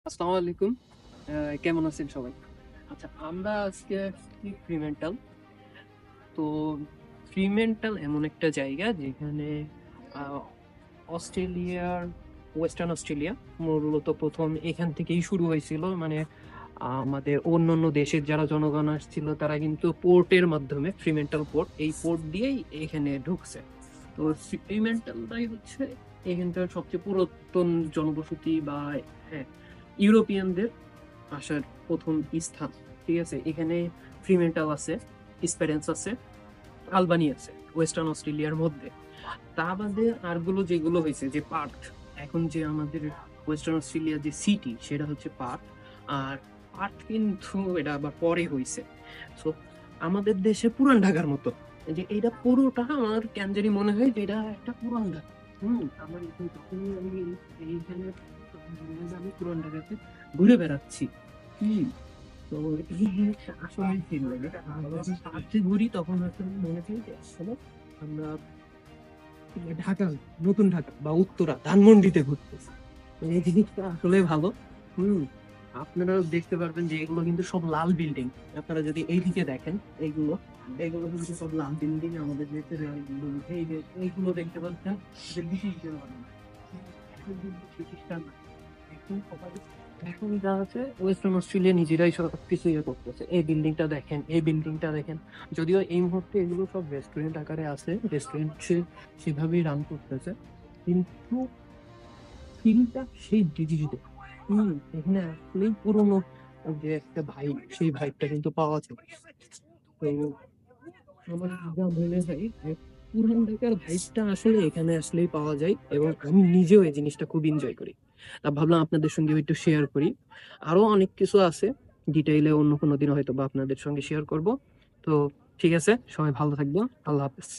আসসালামু আলাইকুম। কেমন আছেন সবাই? আচ্ছা, আমরা আজকে আসছি ফ্রিমেন্টাল। তো ফ্রিমেন্টাল এমন একটা জায়গা যেখানে আ অস্ট্রেলিয়ার ওয়েস্টার্ন অস্ট্রেলিয়া মূলত ১ম এখান থেকেই শুরু হয়েছিল। মানে আমাদের অন্যান্য দেশের যারা জনগণ আসছিল তারা কিন্তু পোর্টের মাধ্যমে ফ্রিমেন্টাল পোর্ট, এই পোর্ট দিয়েই এখানে ঢুকছে। তো ফ্রিমেন্টালটাই হচ্ছে এখানকার সবচেয়ে পুরাতন জনবসতি বা হ্যাঁ, ইউরোপিয়ানদের আসার ১ম স্থান। ঠিক আছে? এখানে ফ্রিমেন্টাল আছে, স্পেরেন্স আছে, আলবানি আছে ওয়েস্টার্ন অস্ট্রেলিয়ার মধ্যে। তা বাদে আরগুলো যেগুলো হইছে যে পার্থ, এখন যে আমাদের ওয়েস্টার্ন অস্ট্রেলিয়ার যে সিটি সেটা হচ্ছে পার্থ। আর পার্থ কিন্তু এটা আবার পরে হইছে। সো আমাদের দেশে পুরান ঢাকার মতো। এই যে এইটা পুরোটা আমার কেন জানি মনে হয় যে এটা একটা পুরান ঢাকা। আমার এখন যখনই আমি এইখানে আমি পুরান ঢাকাতে ঘুরে বেড়াচ্ছি। হুম? তো এই জিনিসটা আসলেই ফিল লাগে। আর যখন পার্কে ঘুরি তখন আসলে মনে হয় যে আসলে আমরা ঢাকা, নতুন ঢাকা বা উত্তরা, ধানমন্ডিতে ঘুরতেছি। তো এই জিনিসটা আসলে ভালো। হুম? আপনারাও দেখতে পারবেন যে এগুলো কিন্তু সব লাল বিল্ডিং। আপনারা যদি এইদিকে দেখেন এইগুলো, এগুলো কিন্তু সব লাল বিল্ডিং। আমাদের দেশের এই যে এইগুলো দেখতে পাচ্ছেন যে ব্রিটিশদের বানানো। এখন কিন্তু ব্রিটিশরা না। এখন সবাই এখন যা আছে ওয়েস্টার্ন অস্ট্রেলিয়া নিজেরাই সবকিছু ইয়ে করতেছে। এই বিল্ডিংটা দেখেন, এই বিল্ডিংটা দেখেন। যদিও এই মুহূর্তে এগুলো সব রেস্টুরেন্ট আকারে আছে। রেস্টুরেন্ট সেভাবেই রান করতেছে। কিন্তু ফিলটা সেই ব্রিটিশদের। এখানে আসলেই পুরোনো যে একটা ভাইব, সেই ভাইবটা কিন্তু পাওয়া যায়। তো আমার যা মনে হয় যে পুরান ঢাকার ভাইবটা আসলে এখানে আসলেই পাওয়া যায় এবং আমি নিজেও এই জিনিসটা খুব এনজয় করি। তা ভাবলাম আপনাদের সঙ্গেও একটু শেয়ার করি। আরো অনেক কিছু আছে। ডিটেইলে অন্য কোনো দিন হয়তোবা আপনাদের সঙ্গে শেয়ার করব। তো ঠিক আছে, সবাই ভালো থাকবেন। আল্লাহ হাফেজ।